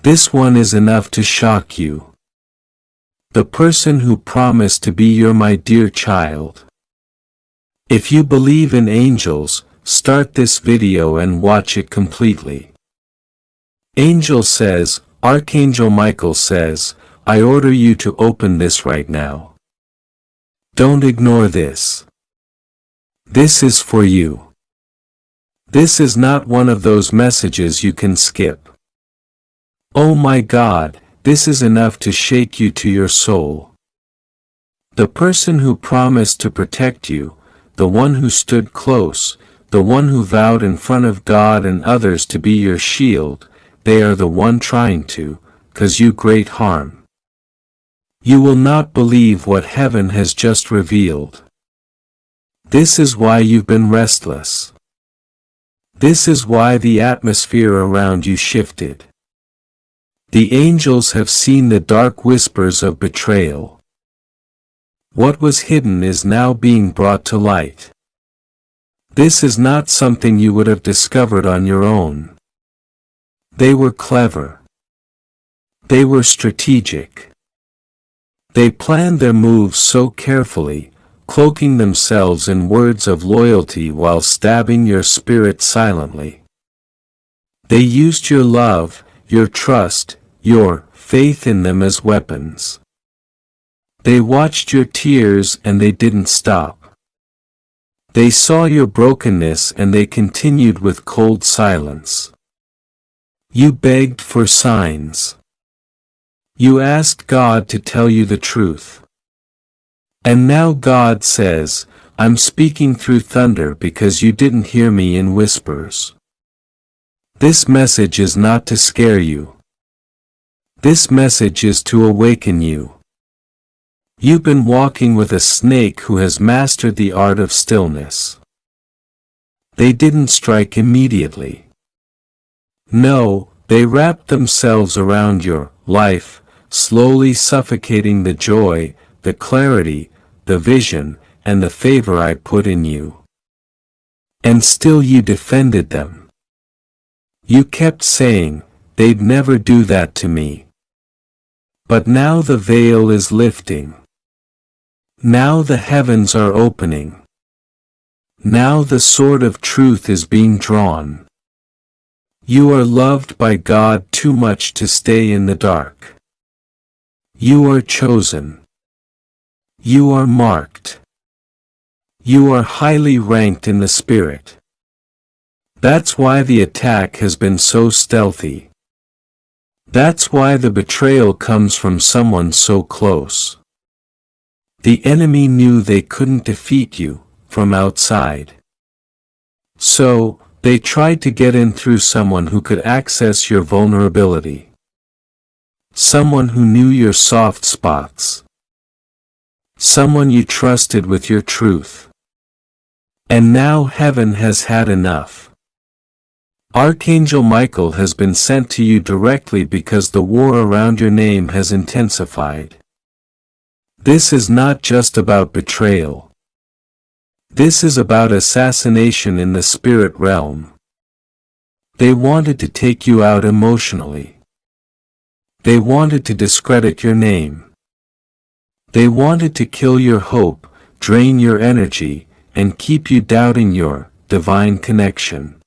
This one is enough to shock you. The person who promised to be your my dear child. If you believe in angels, start this video and watch it completely. Angel says, Archangel Michael says, I order you to open this right now. Don't ignore this. This is for you. This is not one of those messages you can skip. Oh my God, this is enough to shake you to your soul. The person who promised to protect you, the one who stood close, the one who vowed in front of God and others to be your shield, they are the one trying to, cause you great harm. You will not believe what heaven has just revealed. This is why you've been restless. This is why the atmosphere around you shifted. The angels have seen the dark whispers of betrayal. What was hidden is now being brought to light. This is not something you would have discovered on your own. They were clever. They were strategic. They planned their moves so carefully, cloaking themselves in words of loyalty while stabbing your spirit silently. They used your love, your trust, your faith in them as weapons. They watched your tears and they didn't stop. They saw your brokenness and they continued with cold silence. You begged for signs. You asked God to tell you the truth. And now God says, I'm speaking through thunder because you didn't hear me in whispers. This message is not to scare you. This message is to awaken you. You've been walking with a snake who has mastered the art of stillness. They didn't strike immediately. No, they wrapped themselves around your life, slowly suffocating the joy, the clarity, the vision, and the favor I put in you. And still you defended them. You kept saying, they'd never do that to me. But now the veil is lifting. Now the heavens are opening. Now the sword of truth is being drawn. You are loved by God too much to stay in the dark. You are chosen. You are marked. You are highly ranked in the spirit. That's why the attack has been so stealthy. That's why the betrayal comes from someone so close. The enemy knew they couldn't defeat you from outside. So, they tried to get in through someone who could access your vulnerability. Someone who knew your soft spots. Someone you trusted with your truth. And now heaven has had enough. Archangel Michael has been sent to you directly because the war around your name has intensified. This is not just about betrayal. This is about assassination in the spirit realm. They wanted to take you out emotionally. They wanted to discredit your name. They wanted to kill your hope, drain your energy, and keep you doubting your divine connection.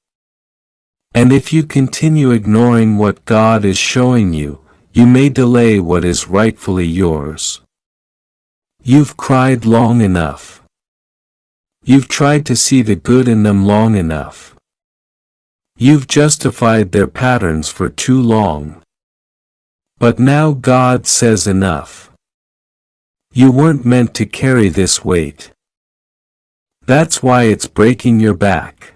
And if you continue ignoring what God is showing you, you may delay what is rightfully yours. You've cried long enough. You've tried to see the good in them long enough. You've justified their patterns for too long. But now God says enough. You weren't meant to carry this weight. That's why it's breaking your back.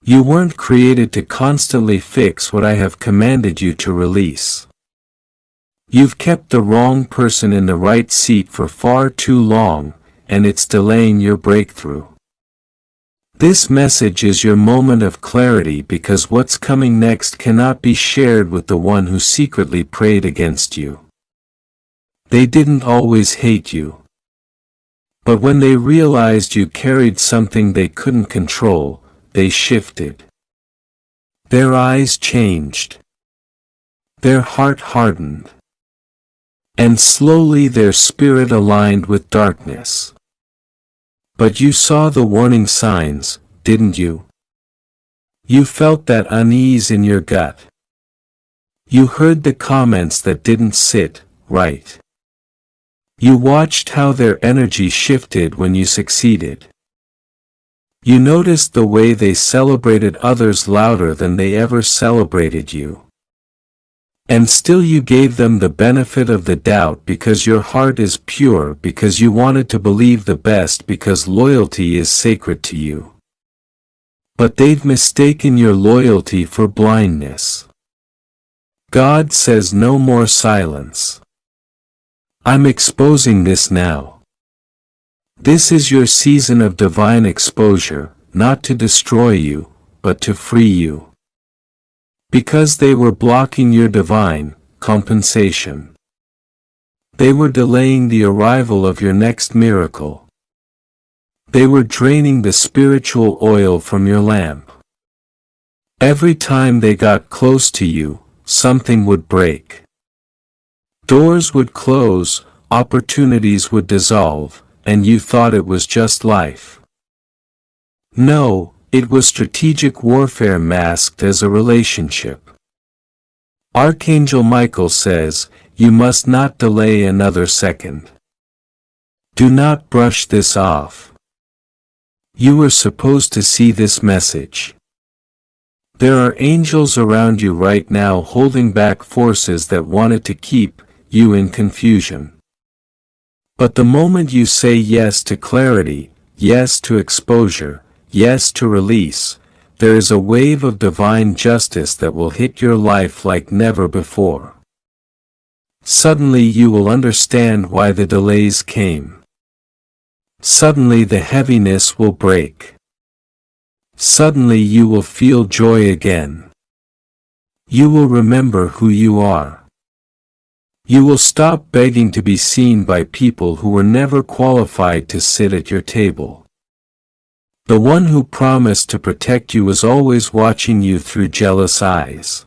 You weren't created to constantly fix what I have commanded you to release. You've kept the wrong person in the right seat for far too long, and it's delaying your breakthrough. This message is your moment of clarity because what's coming next cannot be shared with the one who secretly prayed against you. They didn't always hate you. But when they realized you carried something they couldn't control, they shifted. Their eyes changed. Their heart hardened. And slowly their spirit aligned with darkness. But you saw the warning signs, didn't you? You felt that unease in your gut. You heard the comments that didn't sit right. You watched how their energy shifted when you succeeded. You noticed the way they celebrated others louder than they ever celebrated you. And still you gave them the benefit of the doubt because your heart is pure, because you wanted to believe the best, because loyalty is sacred to you. But they've mistaken your loyalty for blindness. God says no more silence. I'm exposing this now. This is your season of divine exposure, not to destroy you, but to free you. Because they were blocking your divine compensation. They were delaying the arrival of your next miracle. They were draining the spiritual oil from your lamp. Every time they got close to you, something would break. Doors would close, opportunities would dissolve, and you thought it was just life. No, it was strategic warfare masked as a relationship. Archangel Michael says, you must not delay another second. Do not brush this off. You were supposed to see this message. There are angels around you right now holding back forces that wanted to keep you in confusion. But the moment you say yes to clarity, yes to exposure, yes to release, there is a wave of divine justice that will hit your life like never before. Suddenly you will understand why the delays came. Suddenly the heaviness will break. Suddenly you will feel joy again. You will remember who you are. You will stop begging to be seen by people who were never qualified to sit at your table. The one who promised to protect you was always watching you through jealous eyes.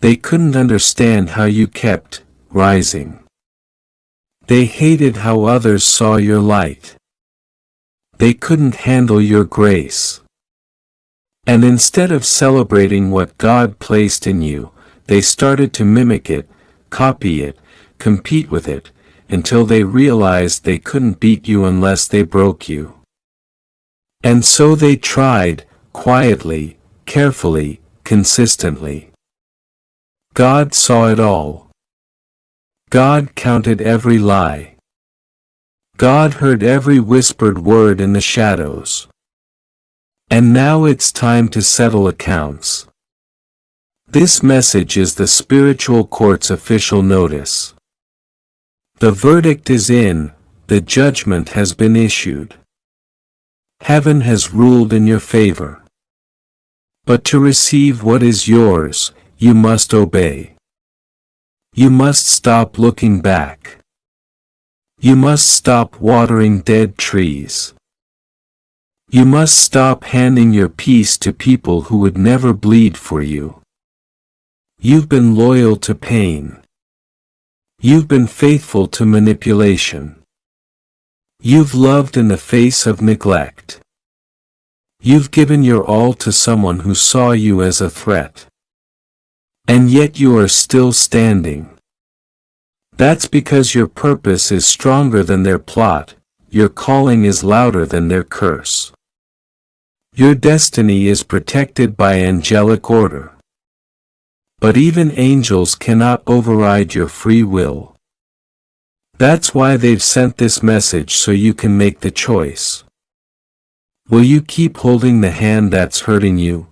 They couldn't understand how you kept rising. They hated how others saw your light. They couldn't handle your grace. And instead of celebrating what God placed in you, they started to mimic it, copy it, compete with it, until they realized they couldn't beat you unless they broke you. And so they tried, quietly, carefully, consistently. God saw it all. God counted every lie. God heard every whispered word in the shadows. And now it's time to settle accounts. This message is the spiritual court's official notice. The verdict is in, the judgment has been issued. Heaven has ruled in your favor. But to receive what is yours, you must obey. You must stop looking back. You must stop watering dead trees. You must stop handing your peace to people who would never bleed for you. You've been loyal to pain. You've been faithful to manipulation. You've loved in the face of neglect. You've given your all to someone who saw you as a threat. And yet you are still standing. That's because your purpose is stronger than their plot, your calling is louder than their curse. Your destiny is protected by angelic order. But even angels cannot override your free will. That's why they've sent this message so you can make the choice. Will you keep holding the hand that's hurting you?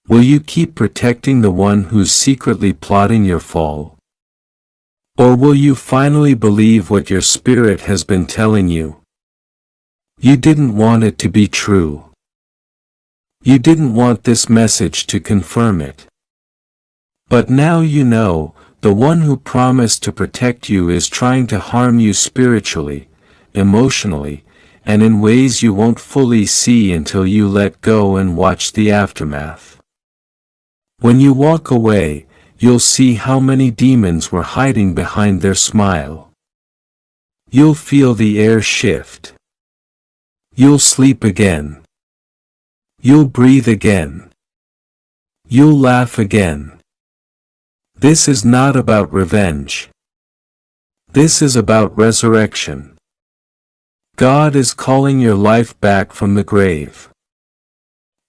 Will you keep protecting the one who's secretly plotting your fall? Or will you finally believe what your spirit has been telling you? You didn't want it to be true. You didn't want this message to confirm it. But now you know, the one who promised to protect you is trying to harm you spiritually, emotionally, and in ways you won't fully see until you let go and watch the aftermath. When you walk away, you'll see how many demons were hiding behind their smile. You'll feel the air shift. You'll sleep again. You'll breathe again. You'll laugh again. This is not about revenge. This is about resurrection. God is calling your life back from the grave.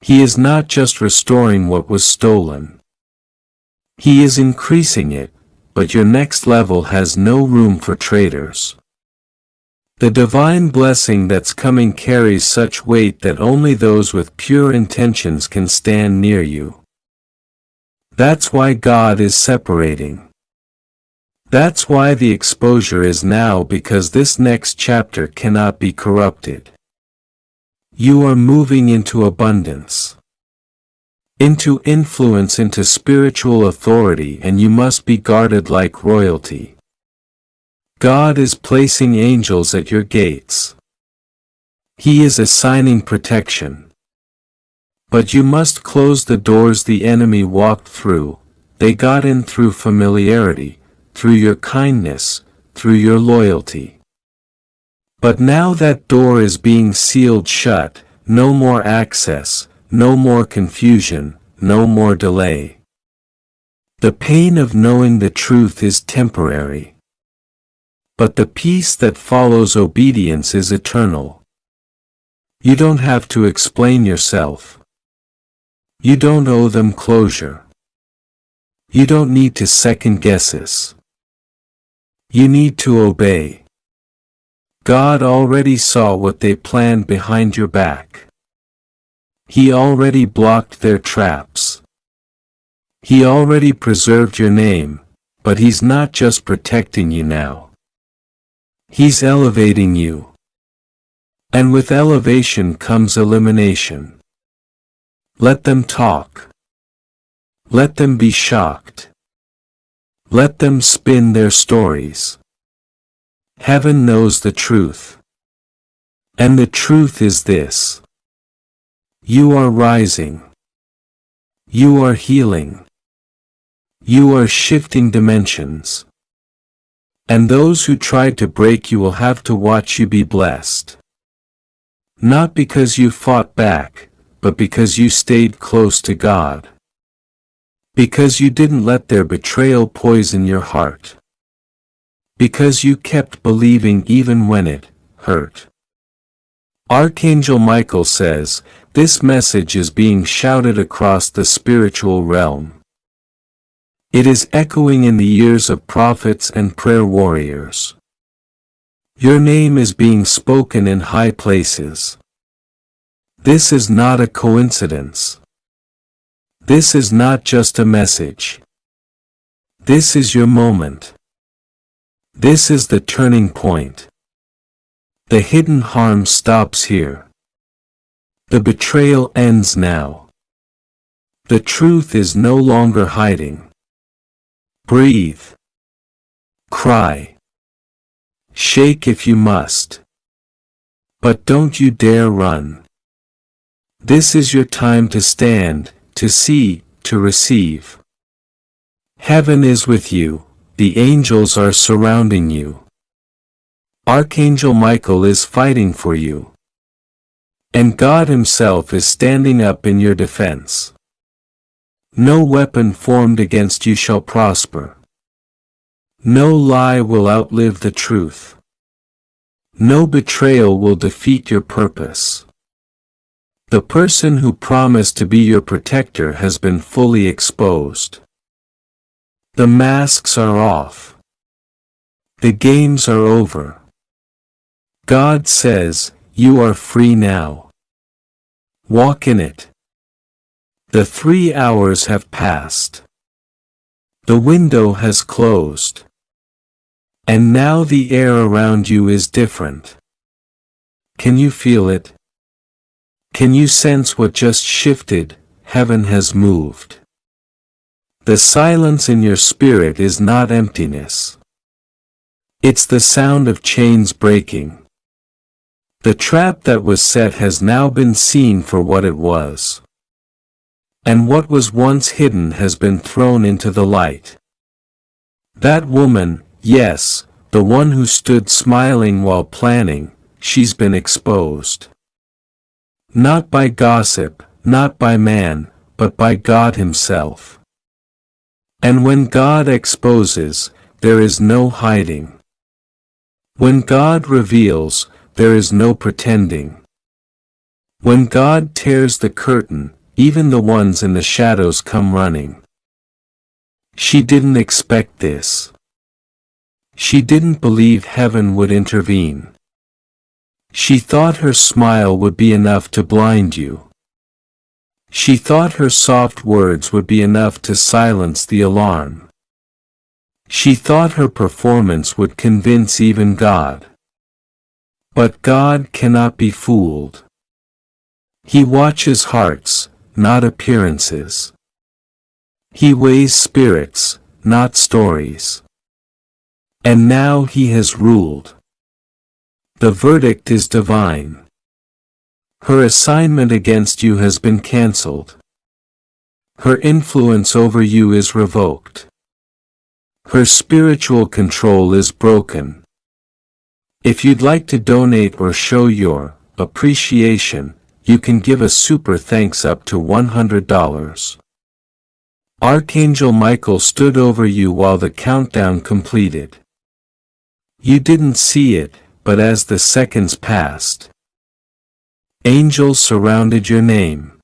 He is not just restoring what was stolen. He is increasing it, but your next level has no room for traitors. The divine blessing that's coming carries such weight that only those with pure intentions can stand near you. That's why God is separating. That's why the exposure is now, because this next chapter cannot be corrupted. You are moving into abundance, into influence, into spiritual authority, and you must be guarded like royalty. God is placing angels at your gates. He is assigning protection. But you must close the doors the enemy walked through. They got in through familiarity, through your kindness, through your loyalty. But now that door is being sealed shut. No more access, no more confusion, no more delay. The pain of knowing the truth is temporary. But the peace that follows obedience is eternal. You don't have to explain yourself. You don't owe them closure. You don't need to second guesses. You need to obey. God already saw what they planned behind your back. He already blocked their traps. He already preserved your name, but He's not just protecting you now. He's elevating you. And with elevation comes elimination. Let them talk. Let them be shocked. Let them spin their stories. Heaven knows the truth. And the truth is this. You are rising. You are healing. You are shifting dimensions. And those who tried to break you will have to watch you be blessed. Not because you fought back, but because you stayed close to God. Because you didn't let their betrayal poison your heart. Because you kept believing even when it hurt. Archangel Michael says, this message is being shouted across the spiritual realm. It is echoing in the ears of prophets and prayer warriors. Your name is being spoken in high places. This is not a coincidence. This is not just a message. This is your moment. This is the turning point. The hidden harm stops here. The betrayal ends now. The truth is no longer hiding. Breathe. Cry. Shake if you must. But don't you dare run. This is your time to stand, to see, to receive. Heaven is with you. The angels are surrounding you. Archangel Michael is fighting for you. And God Himself is standing up in your defense. No weapon formed against you shall prosper. No lie will outlive the truth. No betrayal will defeat your purpose. The person who promised to be your protector has been fully exposed. The masks are off. The games are over. God says, you are free now. Walk in it. The 3 hours have passed. The window has closed. And now the air around you is different. Can you feel it? Can you sense what just shifted? Heaven has moved. The silence in your spirit is not emptiness. It's the sound of chains breaking. The trap that was set has now been seen for what it was. and what was once hidden has been thrown into the light. That woman, yes, the one who stood smiling while planning, she's been exposed. Not by gossip, not by man, but by God Himself. And when God exposes, there is no hiding. When God reveals, there is no pretending. When God tears the curtain, even the ones in the shadows come running. She didn't expect this. She didn't believe heaven would intervene. She thought her smile would be enough to blind you. She thought her soft words would be enough to silence the alarm. She thought her performance would convince even God. But God cannot be fooled. He watches hearts, not appearances. He weighs spirits, not stories. And now He has ruled. The verdict is divine. Her assignment against you has been cancelled. Her influence over you is revoked. Her spiritual control is broken. If you'd like to donate or show your appreciation, you can give a super thanks up to $100. Archangel Michael stood over you while the countdown completed. You didn't see it, but as the seconds passed, angels surrounded your name.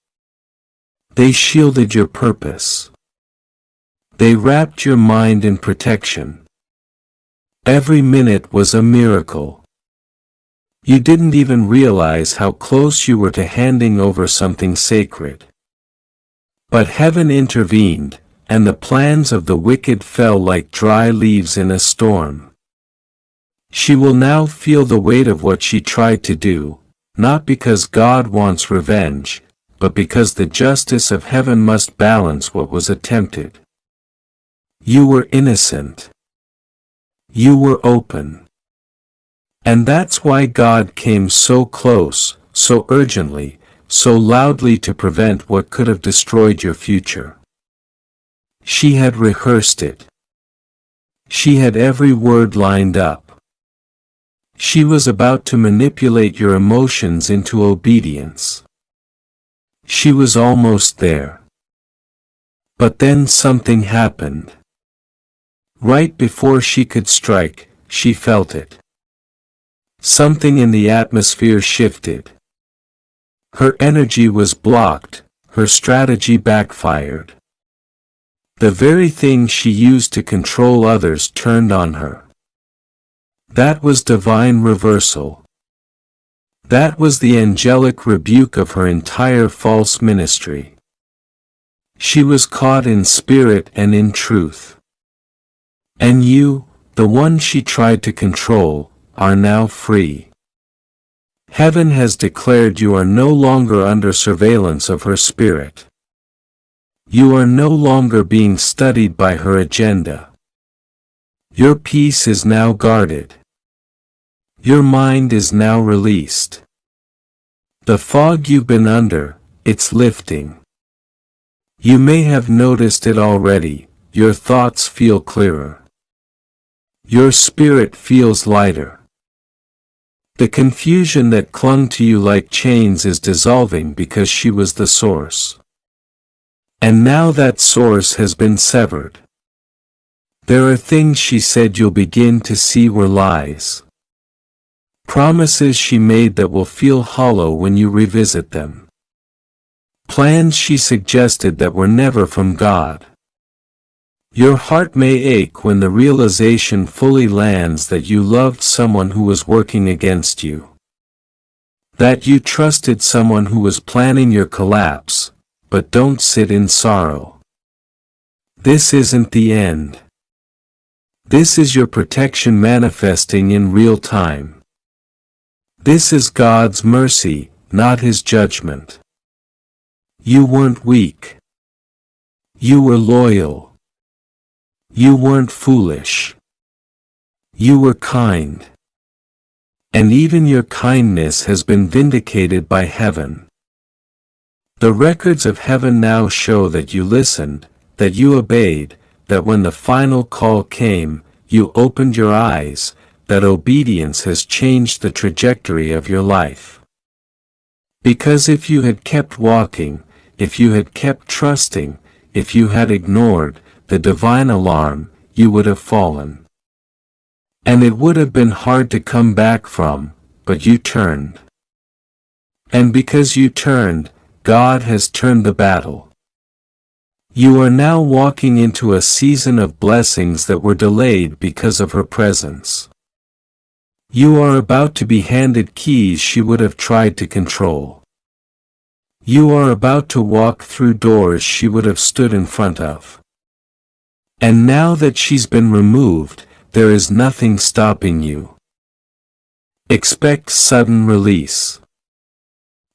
They shielded your purpose. They wrapped your mind in protection. Every minute was a miracle. You didn't even realize how close you were to handing over something sacred. But heaven intervened, and the plans of the wicked fell like dry leaves in a storm. She will now feel the weight of what she tried to do, not because God wants revenge, but because the justice of heaven must balance what was attempted. You were innocent. You were open. And that's why God came so close, so urgently, so loudly to prevent what could have destroyed your future. She had rehearsed it. She had every word lined up. She was about to manipulate your emotions into obedience. She was almost there. But then something happened. Right before she could strike, she felt it. Something in the atmosphere shifted. Her energy was blocked, her strategy backfired. The very thing she used to control others turned on her. That was divine reversal. That was the angelic rebuke of her entire false ministry. She was caught in spirit and in truth. And you, the one she tried to control, are now free. Heaven has declared you are no longer under surveillance of her spirit. You are no longer being studied by her agenda. Your peace is now guarded. Your mind is now released. The fog you've been under, it's lifting. You may have noticed it already, your thoughts feel clearer. Your spirit feels lighter. The confusion that clung to you like chains is dissolving because she was the source. And now that source has been severed. There are things she said you'll begin to see were lies. Promises she made that will feel hollow when you revisit them. Plans she suggested that were never from God. Your heart may ache when the realization fully lands that you loved someone who was working against you. That you trusted someone who was planning your collapse, but don't sit in sorrow. This isn't the end. This is your protection manifesting in real time. This is God's mercy, not His judgment. You weren't weak. You were loyal. You weren't foolish. You were kind. And even your kindness has been vindicated by heaven. The records of heaven now show that you listened, that you obeyed, that when the final call came, you opened your eyes, that obedience has changed the trajectory of your life. Because if you had kept walking, if you had kept trusting, if you had ignored the divine alarm, you would have fallen. And it would have been hard to come back from, but you turned. And because you turned, God has turned the battle. You are now walking into a season of blessings that were delayed because of her presence. You are about to be handed keys she would have tried to control. You are about to walk through doors she would have stood in front of. And now that she's been removed, there is nothing stopping you. Expect sudden release.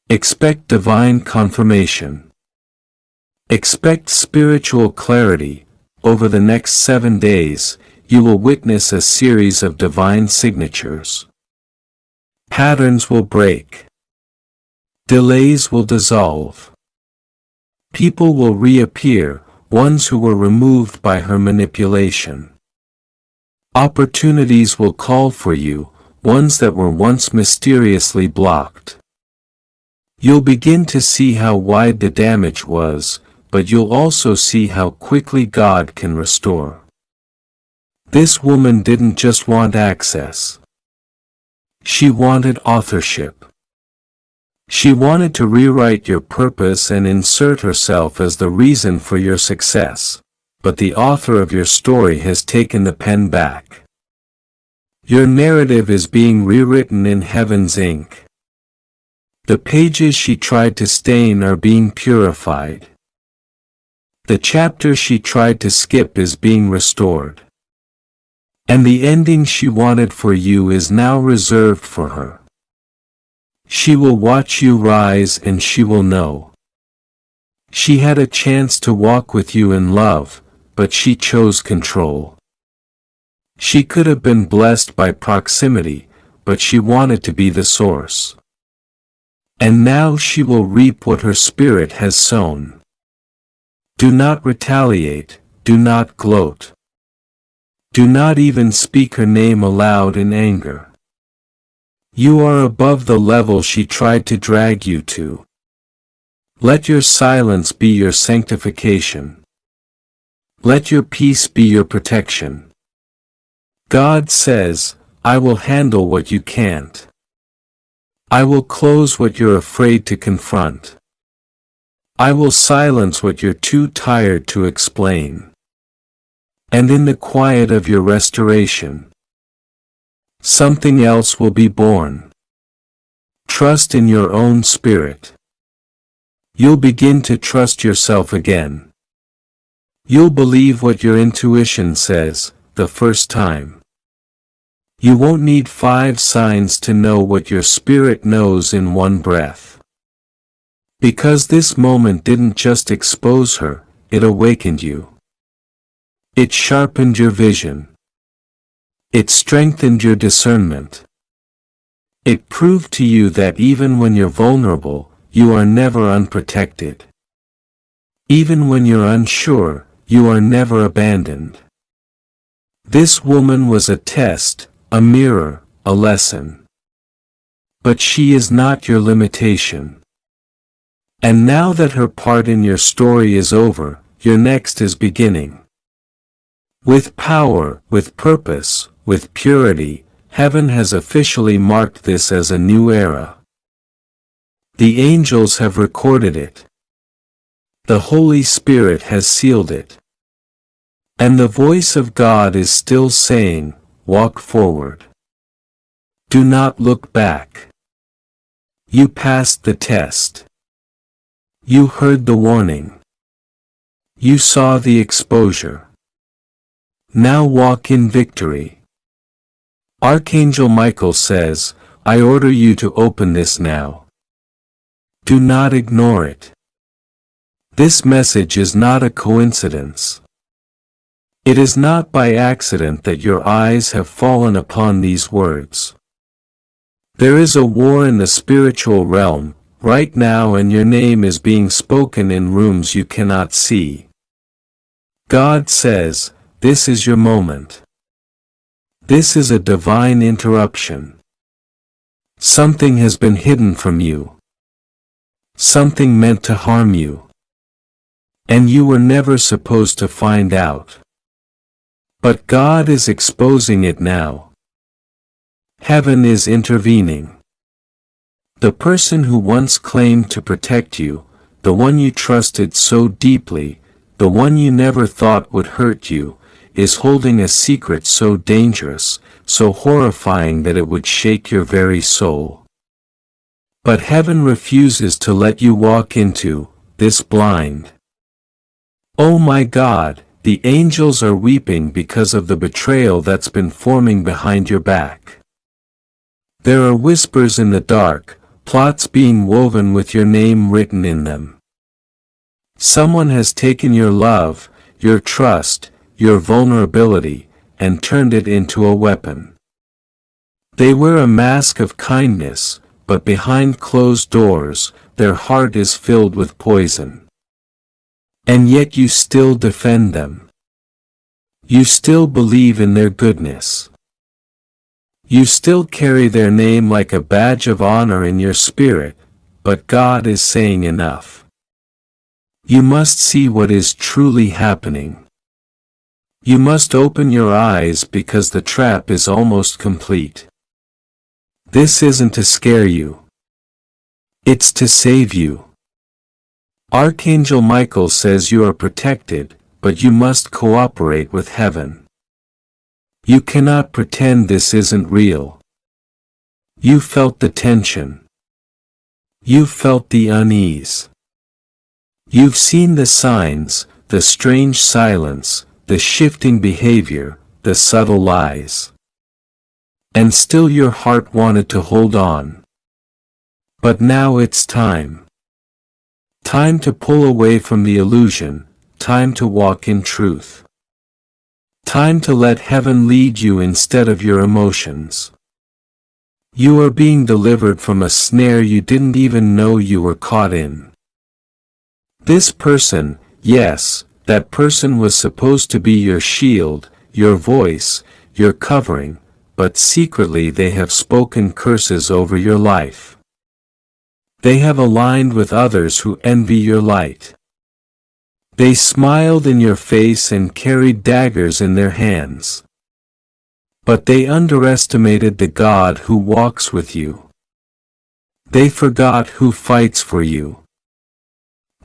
Expect divine confirmation. Expect spiritual clarity. Over the next 7 days, you will witness a series of divine signatures. Patterns will break. Delays will dissolve. People will reappear, ones who were removed by her manipulation. Opportunities will call for you, ones that were once mysteriously blocked. You'll begin to see how wide the damage was, but you'll also see how quickly God can restore. This woman didn't just want access. She wanted authorship. She wanted to rewrite your purpose and insert herself as the reason for your success, but the author of your story has taken the pen back. Your narrative is being rewritten in heaven's ink. The pages she tried to stain are being purified. The chapter she tried to skip is being restored. And the ending she wanted for you is now reserved for her. She will watch you rise and she will know. She had a chance to walk with you in love, but she chose control. She could have been blessed by proximity, but she wanted to be the source. And now she will reap what her spirit has sown. Do not retaliate, do not gloat. Do not even speak her name aloud in anger. You are above the level she tried to drag you to. Let your silence be your sanctification. Let your peace be your protection. God says, I will handle what you can't. I will close what you're afraid to confront. I will silence what you're too tired to explain. And in the quiet of your restoration, something else will be born. Trust in your own spirit. You'll begin to trust yourself again. You'll believe what your intuition says, the first time. You won't need 5 signs to know what your spirit knows in one breath. Because this moment didn't just expose her, it awakened you. It sharpened your vision. It strengthened your discernment. It proved to you that even when you're vulnerable, you are never unprotected. Even when you're unsure, you are never abandoned. This woman was a test, a mirror, a lesson. But she is not your limitation. And now that her part in your story is over, your next is beginning. With power, with purpose, with purity, heaven has officially marked this as a new era. The angels have recorded it. The Holy Spirit has sealed it. And the voice of God is still saying, walk forward. Do not look back. You passed the test. You heard the warning. You saw the exposure. Now walk in victory. Archangel Michael says, I order you to open this now. Do not ignore it. This message is not a coincidence. It is not by accident that your eyes have fallen upon these words. There is a war in the spiritual realm, right now, and your name is being spoken in rooms you cannot see. God says, this is your moment. This is a divine interruption. Something has been hidden from you. Something meant to harm you. And you were never supposed to find out. But God is exposing it now. Heaven is intervening. The person who once claimed to protect you, the one you trusted so deeply, the one you never thought would hurt you, is holding a secret so dangerous, so horrifying that it would shake your very soul. But heaven refuses to let you walk into this blind. Oh my God, the angels are weeping because of the betrayal that's been forming behind your back. There are whispers in the dark, plots being woven with your name written in them. Someone has taken your love, your trust, your vulnerability, and turned it into a weapon. They wear a mask of kindness, but behind closed doors, their heart is filled with poison. And yet you still defend them. You still believe in their goodness. You still carry their name like a badge of honor in your spirit, but God is saying enough. You must see what is truly happening. You must open your eyes because the trap is almost complete. This isn't to scare you. It's to save you. Archangel Michael says you are protected, but you must cooperate with heaven. You cannot pretend this isn't real. You felt the tension. You felt the unease. You've seen the signs, the strange silence, the shifting behavior, the subtle lies. And still your heart wanted to hold on. But now it's time. Time to pull away from the illusion, time to walk in truth. Time to let heaven lead you instead of your emotions. You are being delivered from a snare you didn't even know you were caught in. This person, yes, that person was supposed to be your shield, your voice, your covering, but secretly they have spoken curses over your life. They have aligned with others who envy your light. They smiled in your face and carried daggers in their hands. But they underestimated the God who walks with you. They forgot who fights for you.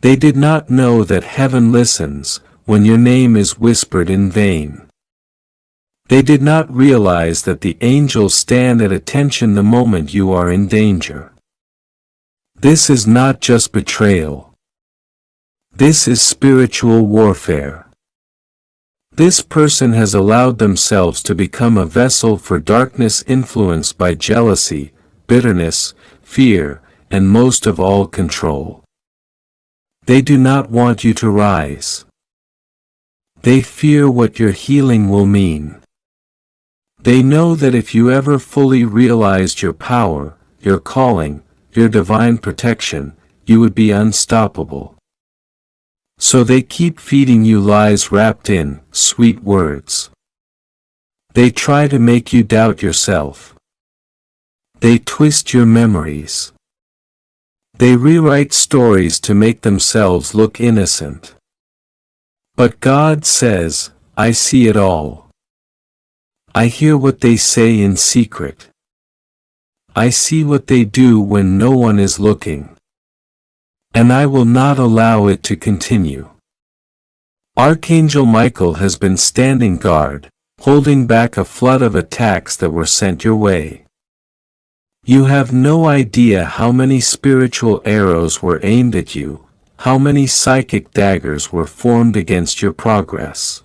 They did not know that heaven listens when your name is whispered in vain. They did not realize that the angels stand at attention the moment you are in danger. This is not just betrayal. This is spiritual warfare. This person has allowed themselves to become a vessel for darkness influenced by jealousy, bitterness, fear, and most of all control. They do not want you to rise. They fear what your healing will mean. They know that if you ever fully realized your power, your calling, your divine protection, you would be unstoppable. So they keep feeding you lies wrapped in sweet words. They try to make you doubt yourself. They twist your memories. They rewrite stories to make themselves look innocent. But God says, I see it all. I hear what they say in secret. I see what they do when no one is looking. And I will not allow it to continue. Archangel Michael has been standing guard, holding back a flood of attacks that were sent your way. You have no idea how many spiritual arrows were aimed at you, how many psychic daggers were formed against your progress.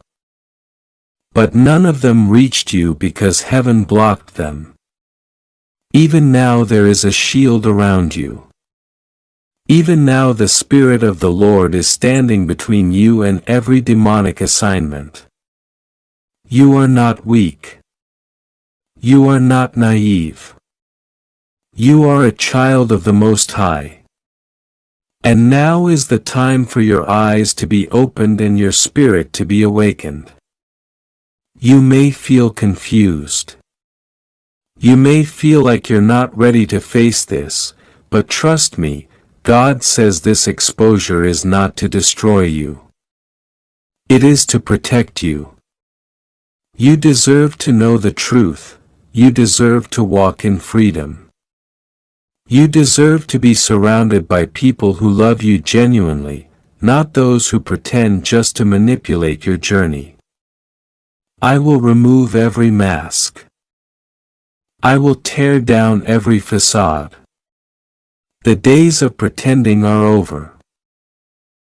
But none of them reached you because heaven blocked them. Even now there is a shield around you. Even now the Spirit of the Lord is standing between you and every demonic assignment. You are not weak. You are not naive. You are a child of the Most High. And now is the time for your eyes to be opened and your spirit to be awakened. You may feel confused. You may feel like you're not ready to face this, but trust me, God says this exposure is not to destroy you. It is to protect you. You deserve to know the truth. You deserve to walk in freedom. You deserve to be surrounded by people who love you genuinely, not those who pretend just to manipulate your journey. I will remove every mask. I will tear down every facade. The days of pretending are over.